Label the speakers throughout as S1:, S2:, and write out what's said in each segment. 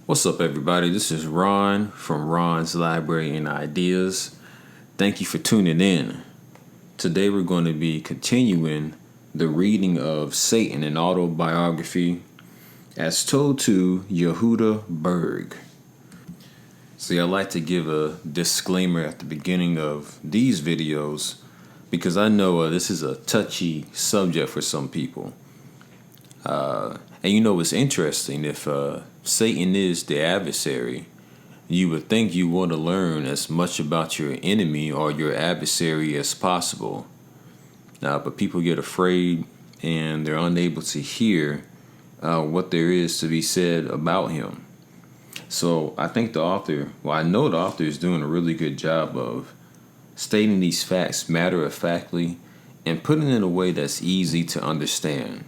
S1: What's up, everybody? This is Ron from Ron's Library and Ideas. Thank you for tuning in. Today, we're going to be continuing the reading of Satan, an autobiography, as told to Yehuda Berg. See, I like to give a disclaimer at the beginning of these videos because I know this is a touchy subject for some people. And you know, it's interesting, if Satan is the adversary, you would think you want to learn as much about your enemy or your adversary as possible. But people get afraid and they're unable to hear what there is to be said about him. So I think I know the author is doing a really good job of stating these facts matter-of-factly and putting it in a way that's easy to understand.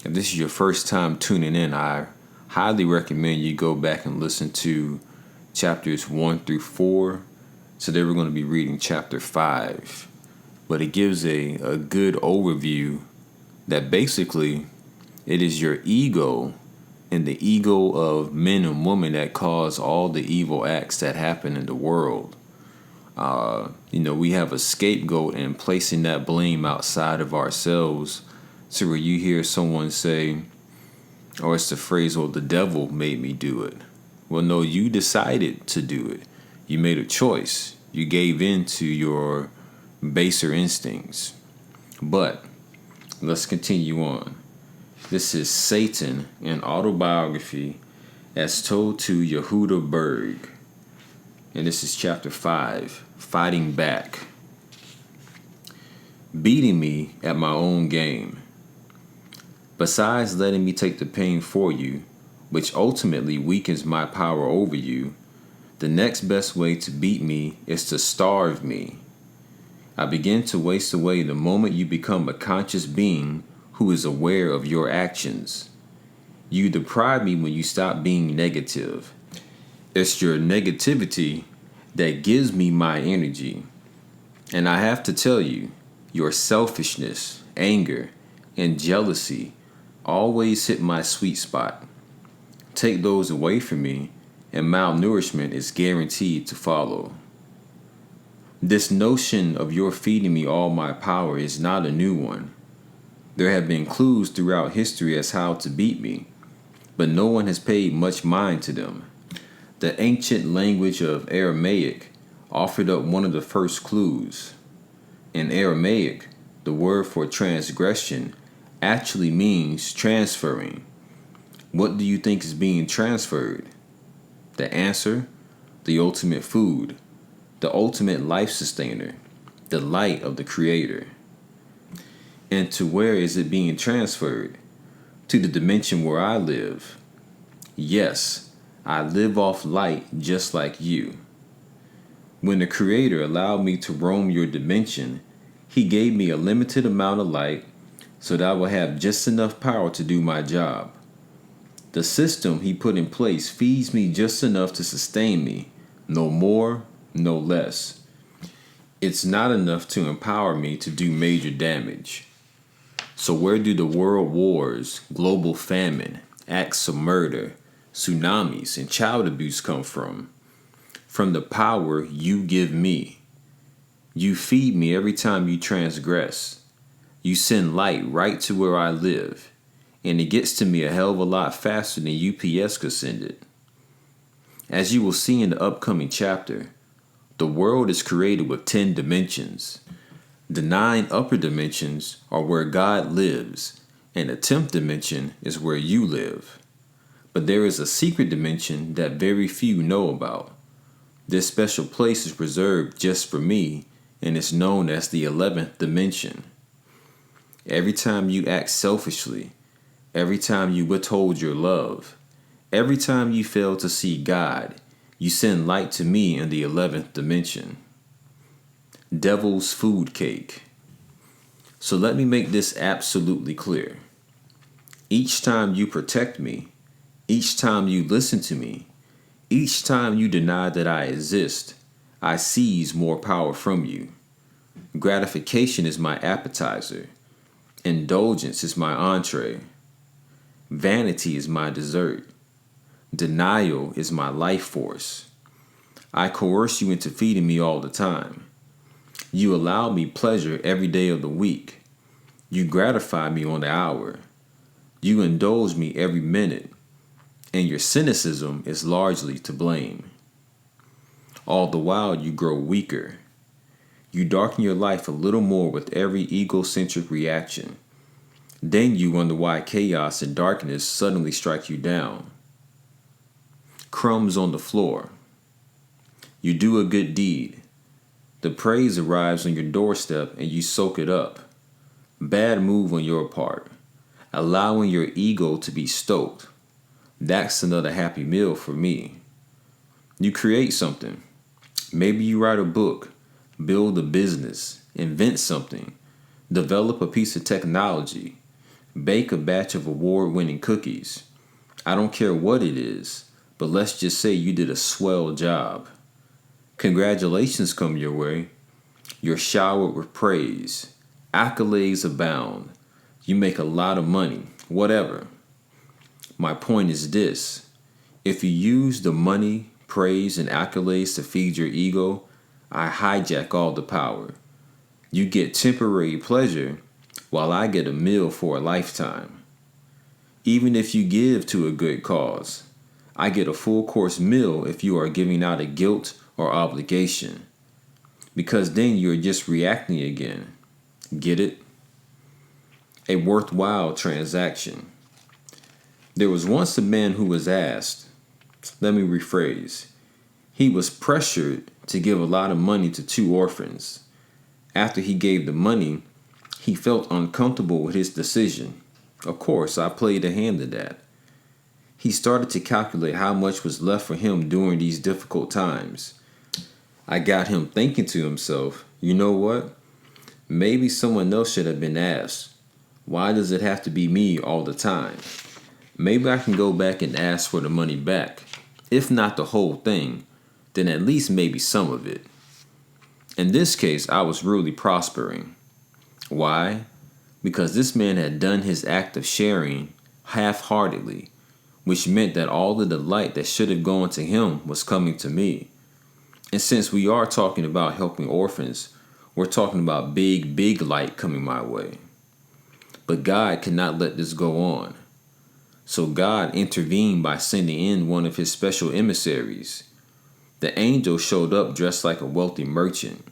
S1: If this is your first time tuning in, I highly recommend you go back and listen to chapters 1 through 4. Today we're going to be reading chapter 5. But it gives a good overview that basically it is your ego and the ego of men and women that cause all the evil acts that happen in the world. We have a scapegoat and placing that blame outside of ourselves. So where you hear someone say, or it's the phrase, well, the devil made me do it. Well, no, you decided to do it. You made a choice. You gave in to your baser instincts. But let's continue on. This is Satan, an autobiography as told to Yehuda Berg. And this is chapter 5, Fighting Back. Beating me at my own game. Besides letting me take the pain for you, which ultimately weakens my power over you, the next best way to beat me is to starve me. I begin to waste away the moment you become a conscious being who is aware of your actions. You deprive me when you stop being negative. It's your negativity that gives me my energy. And I have to tell you, your selfishness, anger, and jealousy always hit my sweet spot. Take those away from me, and malnourishment is guaranteed to follow. This notion of your feeding me all my power is not a new one. There have been clues throughout history as how to beat me, but no one has paid much mind to them. The ancient language of Aramaic offered up one of the first clues. In Aramaic, the word for transgression actually means transferring. What do you think is being transferred? The answer: the ultimate food, the ultimate life sustainer, the light of the Creator. And to where is it being transferred? To the dimension where I live. Yes, I live off light just like you. When the Creator allowed me to roam your dimension, He gave me a limited amount of light so that I will have just enough power to do my job. The system He put in place feeds me just enough to sustain me, no more, no less. It's not enough to empower me to do major damage. So where do the world wars, global famine, acts of murder, tsunamis, and child abuse come from? From the power you give me. You feed me every time you transgress. You send light right to where I live, and it gets to me a hell of a lot faster than UPS could send it. As you will see in the upcoming chapter, the world is created with 10 dimensions. The 9 upper dimensions are where God lives, and the 10th dimension is where you live. But there is a secret dimension that very few know about. This special place is reserved just for me, and it's known as the 11th dimension. Every time you act selfishly, every time you withhold your love, every time you fail to see God, you send light to me in the 11th dimension. Devil's food cake. So let me make this absolutely clear. Each time you protect me, each time you listen to me, each time you deny that I exist, I seize more power from you. Gratification is my appetizer. Indulgence is my entree. Vanity is my dessert. Denial is my life force. I coerce you into feeding me all the time. You allow me pleasure every day of the week. You gratify me on the hour. You indulge me every minute. And your cynicism is largely to blame. All the while you grow weaker. You darken your life a little more with every egocentric reaction. Then you wonder why chaos and darkness suddenly strike you down. Crumbs on the floor. You do a good deed. The praise arrives on your doorstep and you soak it up. Bad move on your part. Allowing your ego to be stoked. That's another happy meal for me. You create something. Maybe you write a book, build a business, invent something, develop a piece of technology, bake a batch of award-winning cookies. I don't care what it is, but let's just say you did a swell job. Congratulations come your way. You're showered with praise. Accolades abound. You make a lot of money. Whatever. My point is this. If you use the money, praise, and accolades to feed your ego, I hijack all the power. You get temporary pleasure while I get a meal for a lifetime. Even if you give to a good cause, I get a full course meal if you are giving out a guilt or obligation. Because then you're just reacting again. Get it? A worthwhile transaction. There was once a man who was asked, let me rephrase, he was pressured to give a lot of money to 2 orphans. After he gave the money, he felt uncomfortable with his decision. Of course, I played a hand in that. He started to calculate how much was left for him during these difficult times. I got him thinking to himself, you know what? Maybe someone else should have been asked. Why does it have to be me all the time? Maybe I can go back and ask for the money back. If not the whole thing, then at least maybe some of it. In this case, I was really prospering. Why? Because this man had done his act of sharing half-heartedly, which meant that all the delight that should have gone to him was coming to me. And since we are talking about helping orphans, we're talking about big light coming my way. But God cannot let this go on. So God intervened by sending in one of his special emissaries. The angel showed up dressed like a wealthy merchant.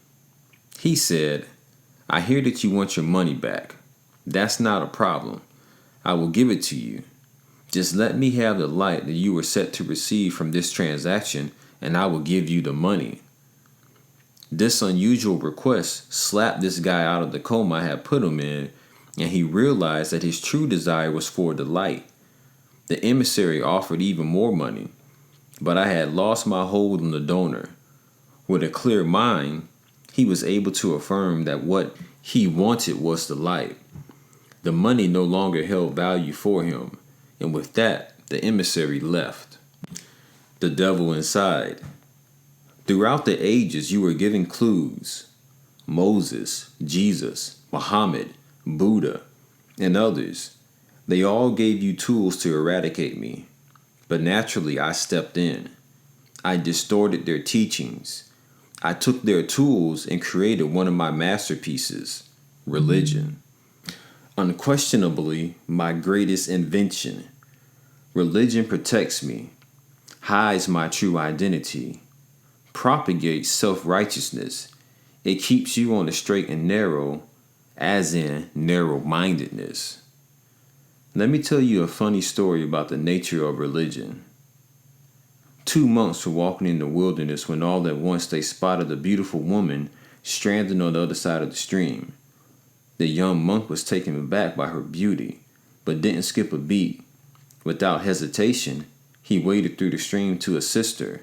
S1: He said, I hear that you want your money back. That's not a problem. I will give it to you. Just let me have the light that you were set to receive from this transaction, and I will give you the money. This unusual request slapped this guy out of the coma I had put him in, and he realized that his true desire was for the light. The emissary offered even more money, but I had lost my hold on the donor. With a clear mind, he was able to affirm that what he wanted was the light. The money no longer held value for him, and with that, the emissary left. The devil inside. Throughout the ages, you were given clues. Moses, Jesus, Muhammad, Buddha, and others. They all gave you tools to eradicate me. But naturally, I stepped in. I distorted their teachings. I took their tools and created one of my masterpieces, religion. Unquestionably, my greatest invention. Religion protects me, hides my true identity, propagates self-righteousness. It keeps you on the straight and narrow, as in narrow-mindedness. Let me tell you a funny story about the nature of religion. 2 monks were walking in the wilderness when all at once they spotted a beautiful woman stranded on the other side of the stream. The young monk was taken aback by her beauty, but didn't skip a beat. Without hesitation, he waded through the stream to assist her.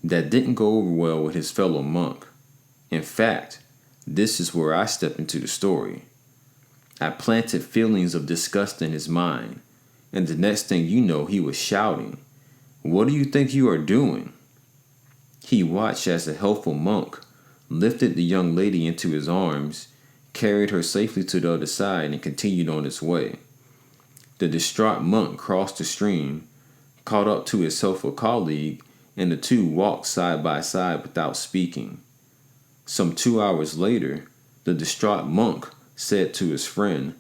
S1: That didn't go over well with his fellow monk. In fact, this is where I step into the story. I planted feelings of disgust in his mind, and the next thing you know, he was shouting, "What do you think you are doing?" He watched as the helpful monk lifted the young lady into his arms, carried her safely to the other side, and continued on his way. The distraught monk crossed the stream, caught up to his helpful colleague, and the two walked side by side without speaking. Some 2 hours later, the distraught monk said to his friend,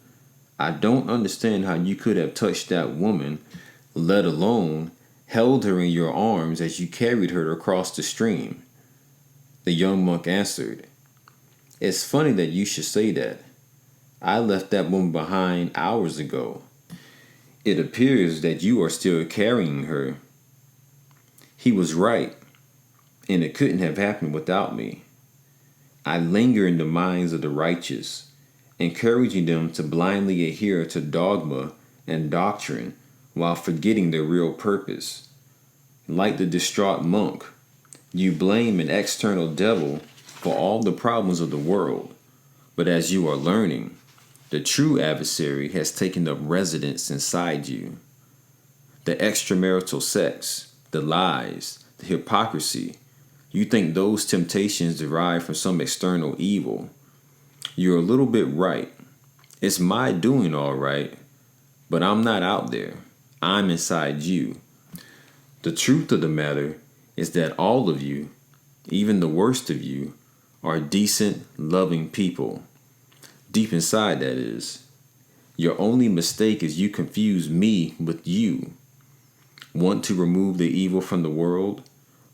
S1: "I don't understand how you could have touched that woman, let alone held her in your arms as you carried her across the stream." The young monk answered, "It's funny that you should say that. I left that woman behind hours ago. It appears that you are still carrying her." He was right, and it couldn't have happened without me. I linger in the minds of the righteous, encouraging them to blindly adhere to dogma and doctrine while forgetting their real purpose. Like the distraught monk, you blame an external devil for all the problems of the world, but as you are learning, the true adversary has taken up residence inside you. The extramarital sex, the lies, the hypocrisy, you think those temptations derive from some external evil. You're a little bit right. It's my doing all right, but I'm not out there. I'm inside you. The truth of the matter is that all of you, even the worst of you, are decent, loving people. Deep inside, that is. Your only mistake is you confuse me with you. Want to remove the evil from the world?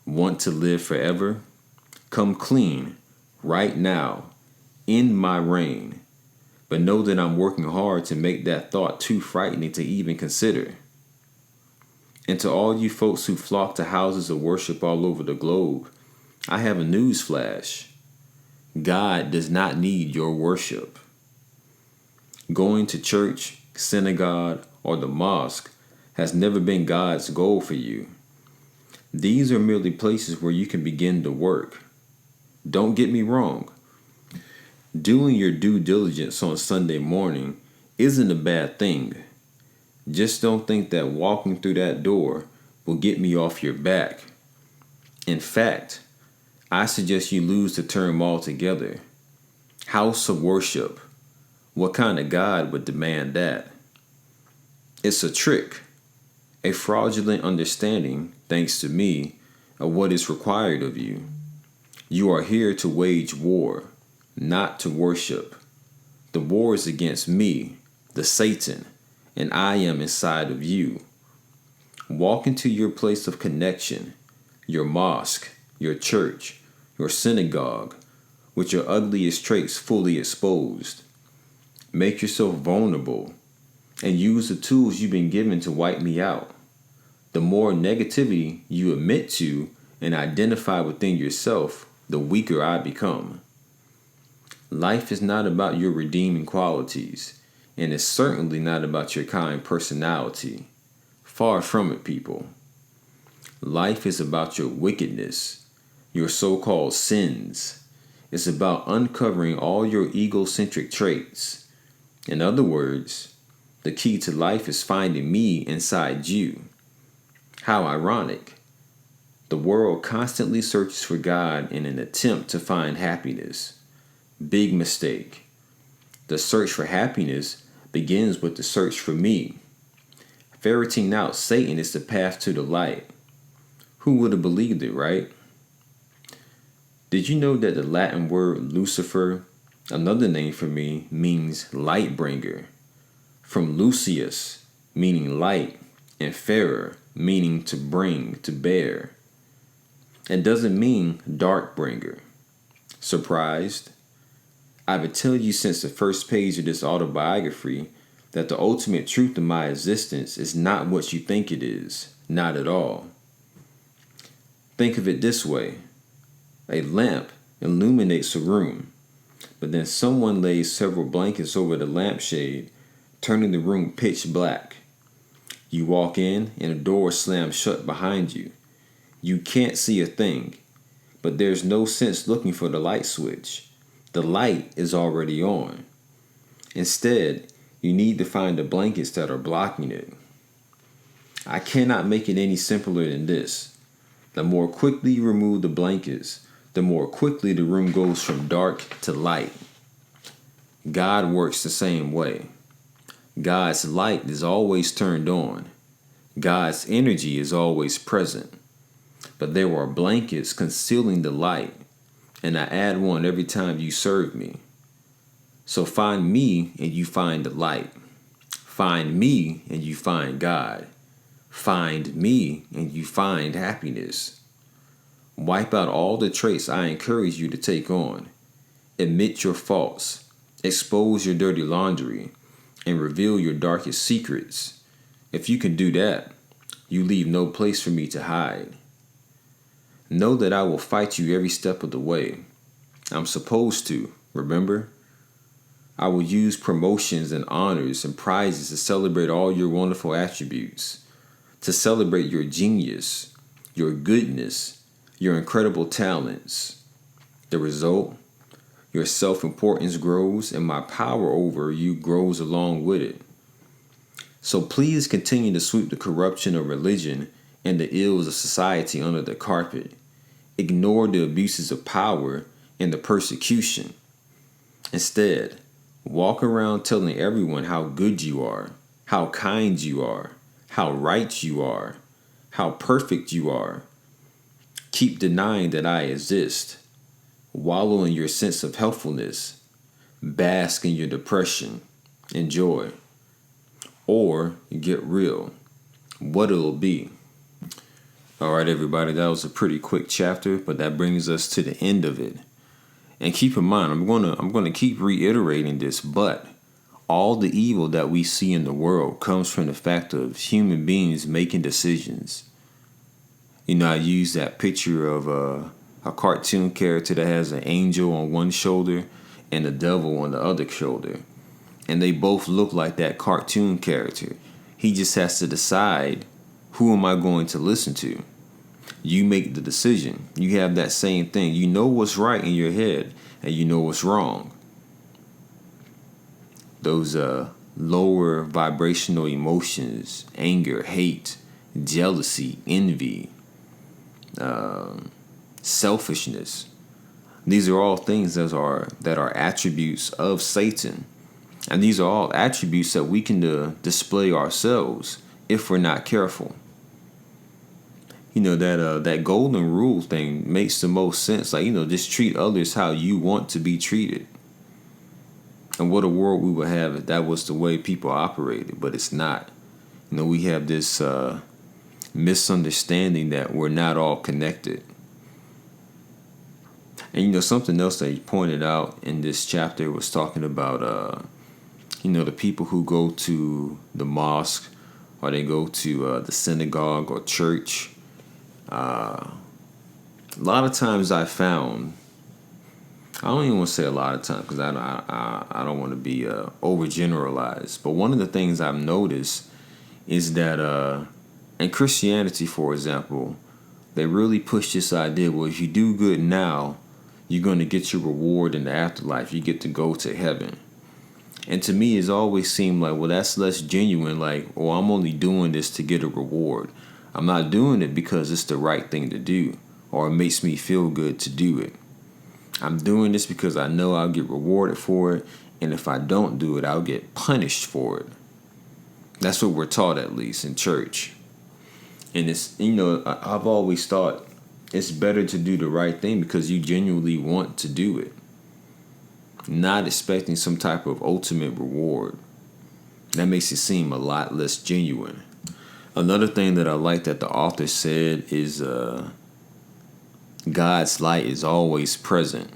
S1: Want to live forever? Come clean, right now, in my reign. But know that I'm working hard to make that thought too frightening to even consider. And to all you folks who flock to houses of worship all over the globe, I have a news flash. God does not need your worship. Going to church, synagogue, or the mosque has never been God's goal for you. These are merely places where you can begin to work. Don't get me wrong. Doing your due diligence on Sunday morning isn't a bad thing. Just don't think that walking through that door will get me off your back. In fact, I suggest you lose the term altogether. House of worship. What kind of God would demand that? It's a trick, a fraudulent understanding, thanks to me, of what is required of you. You are here to wage war, not to worship. The war is against me, the Satan, and I am inside of you. Walk into your place of connection, your mosque, your church, your synagogue, with your ugliest traits fully exposed. Make yourself vulnerable and use the tools you've been given to wipe me out. The more negativity you admit to and identify within yourself, the weaker I become. Life is not about your redeeming qualities, and it's certainly not about your kind personality. Far from it, people. Life is about your wickedness, your so-called sins. It's about uncovering all your egocentric traits. In other words, the key to life is finding me inside you. How ironic. The world constantly searches for God in an attempt to find happiness. Big mistake. The search for happiness begins with the search for me. Ferreting out Satan is the path to the light. Who would have believed it, right? Did you know that the Latin word Lucifer, another name for me, means light bringer? From Lucius, meaning light, and ferrer, meaning to bring, to bear. It doesn't mean dark bringer. Surprised? I've been telling you since the first page of this autobiography that the ultimate truth of my existence is not what you think it is. Not at all. Think of it this way. A lamp illuminates a room, but then someone lays several blankets over the lampshade, turning the room pitch black. You walk in and a door slams shut behind you. You can't see a thing, but there's no sense looking for the light switch. The light is already on. Instead, you need to find the blankets that are blocking it. I cannot make it any simpler than this. The more quickly you remove the blankets, the more quickly the room goes from dark to light. God works the same way. God's light is always turned on. God's energy is always present, but there are blankets concealing the light, and I add one every time you serve me. So find me and you find the light. Find me and you find God. Find me and you find happiness. Wipe out all the traits I encourage you to take on. Admit your faults. Expose your dirty laundry and reveal your darkest secrets. If you can do that, you leave no place for me to hide. Know that I will fight you every step of the way. I'm supposed to, remember? I will use promotions and honors and prizes to celebrate all your wonderful attributes, to celebrate your genius, your goodness, your incredible talents. The result? Your self-importance grows and my power over you grows along with it. So please continue to sweep the corruption of religion and the ills of society under the carpet. Ignore the abuses of power and the persecution. Instead, walk around telling everyone how good you are, how kind you are, how right you are, how perfect you are. Keep denying that I exist. Wallow in your sense of helpfulness. Bask in your depression. Enjoy. Or get real. What it'll be. All right, everybody, that was a pretty quick chapter, but that brings us to the end of it. And keep in mind, I'm gonna keep reiterating this, but all the evil that we see in the world comes from the fact of human beings making decisions. You know, I use that picture of a cartoon character that has an angel on one shoulder and the devil on the other shoulder. And they both look like that cartoon character. He just has to decide, who am I going to listen to? You make the decision. You have that same thing. You know what's right in your head and you know what's wrong. Those lower vibrational emotions, anger, hate, jealousy, envy, selfishness. These are all things that are attributes of Satan. And these are all attributes that we can display ourselves if we're not careful. You know, that golden rule thing makes the most sense. Like, you know, just treat others how you want to be treated. And what a world we would have if that was the way people operated. But it's not. You know, we have this misunderstanding that we're not all connected. And, you know, something else that he pointed out in this chapter was talking about, you know, the people who go to the mosque or they go to the synagogue or church. A lot of times I found, I don't even want to say a lot of times because I don't want to be overgeneralized. But one of the things I've noticed is that in Christianity, for example, they really push this idea, well, if you do good now, you're going to get your reward in the afterlife. You get to go to heaven. And to me, it's always seemed like, well, that's less genuine. Like, oh, I'm only doing this to get a reward. I'm not doing it because it's the right thing to do or it makes me feel good to do it. I'm doing this because I know I'll get rewarded for it. And if I don't do it, I'll get punished for it. That's what we're taught, at least in church. And it's, you know, I've always thought it's better to do the right thing because you genuinely want to do it, not expecting some type of ultimate reward. That makes it seem a lot less genuine. Another thing that I like that the author said is God's light is always present.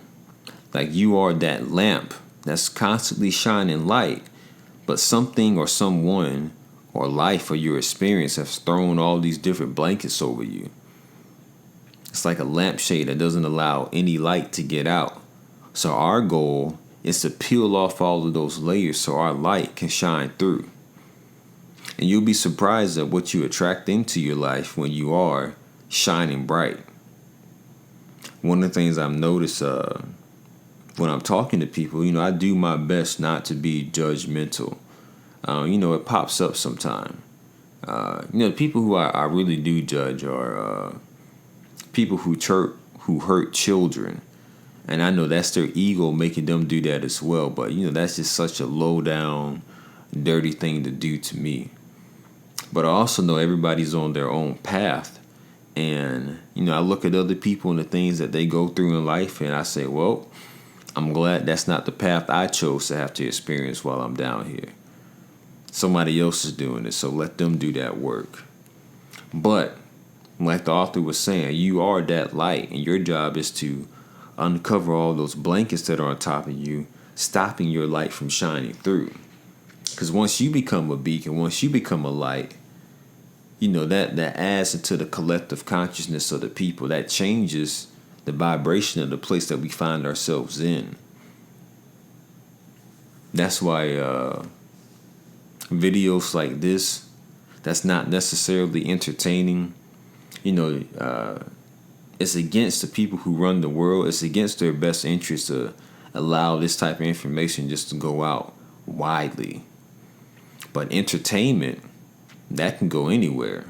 S1: Like you are that lamp that's constantly shining light, but something or someone or life or your experience has thrown all these different blankets over you. It's like a lampshade that doesn't allow any light to get out. So our goal is to peel off all of those layers so our light can shine through. And you'll be surprised at what you attract into your life when you are shining bright. One of the things I've noticed when I'm talking to people, you know, I do my best not to be judgmental. You know, it pops up sometime. You know, people who I really do judge are people who hurt children. And I know that's their ego making them do that as well. But, you know, that's just such a low down, dirty thing to do to me. But I also know everybody's on their own path. And, I look at other people and the things that they go through in life, and I say, well, I'm glad that's not the path I chose to have to experience while I'm down here. Somebody else is doing it, so let them do that work. But, like the author was saying, you are that light, and your job is to uncover all those blankets that are on top of you, stopping your light from shining through. Because once you become a beacon, once you become a light, that adds into the collective consciousness of the people. That changes the vibration of the place that we find ourselves in. That's why videos like this, that's not necessarily entertaining, it's against the people who run the world. It's against their best interest to allow this type of information just to go out widely. But entertainment, that can go anywhere.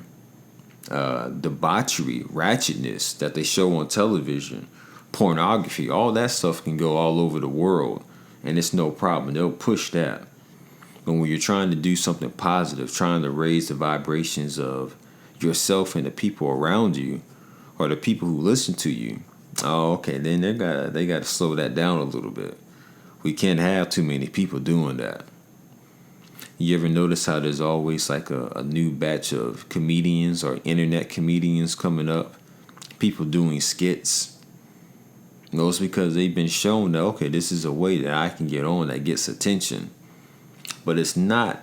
S1: Debauchery, ratchetness that they show on television, pornography, all that stuff can go all over the world, and it's no problem. They'll push that. But when you're trying to do something positive, trying to raise the vibrations of yourself and the people around you, or the people who listen to you, then they gotta slow that down a little bit. We can't have too many people doing that. You ever notice how there's always like a new batch of comedians or internet comedians coming up? People doing skits. It's because they've been shown that, this is a way that I can get on that gets attention. But it's not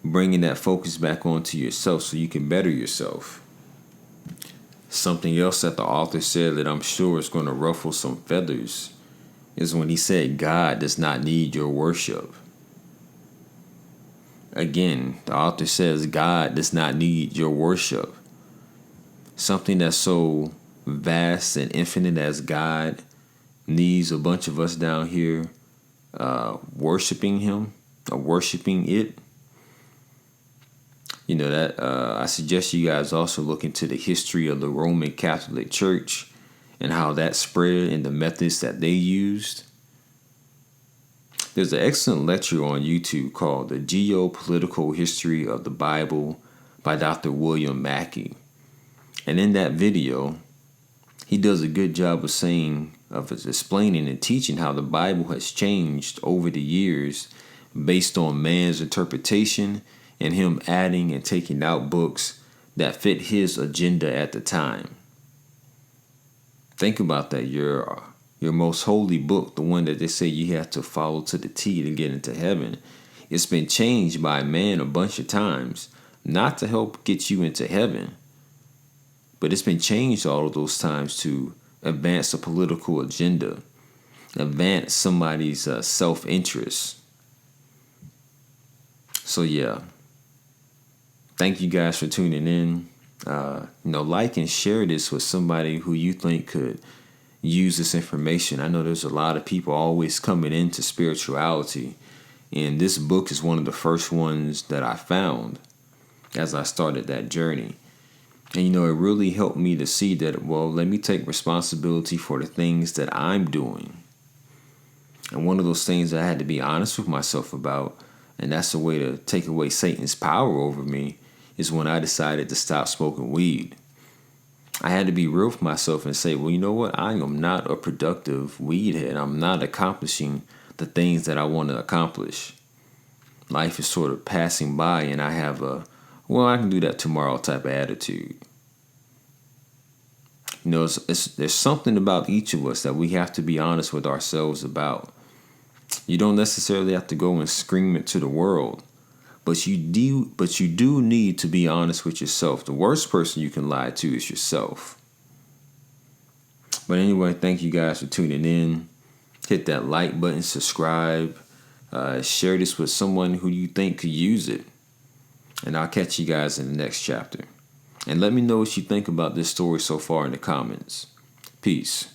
S1: bringing that focus back onto yourself so you can better yourself. Something else that the author said that I'm sure is going to ruffle some feathers is when he said God does not need your worship. Again, the author says God does not need your worship. Something that's so vast and infinite as God needs a bunch of us down here worshiping him or worshiping it. I suggest you guys also look into the history of the Roman Catholic Church and how that spread and the methods that they used. There's an excellent lecture on YouTube called The Geopolitical History of the Bible by Dr. William Mackey. And in that video, he does a good job of explaining and teaching how the Bible has changed over the years based on man's interpretation and him adding and taking out books that fit his agenda at the time. Think about that. Your most holy book, the one that they say you have to follow to the T to get into heaven, it's been changed by man a bunch of times, not to help get you into heaven, but it's been changed all of those times to advance a political agenda, advance somebody's self-interest. So yeah, thank you guys for tuning in. Like and share this with somebody who you think could use this information. I know there's a lot of people always coming into spirituality, and this book is one of the first ones that I found as I started that journey. And it really helped me to see that, let me take responsibility for the things that I'm doing. And one of those things that I had to be honest with myself about, and that's the way to take away Satan's power over me, is when I decided to stop smoking weed. I had to be real with myself and say, well, you know what? I am not a productive weed head. I'm not accomplishing the things that I want to accomplish. Life is sort of passing by, and I have I can do that tomorrow type of attitude. There's something about each of us that we have to be honest with ourselves about. You don't necessarily have to go and scream it to the world, but you do need to be honest with yourself. The worst person you can lie to is yourself. But anyway, thank you guys for tuning in. Hit that like button, subscribe, share this with someone who you think could use it. And I'll catch you guys in the next chapter. And let me know what you think about this story so far in the comments. Peace.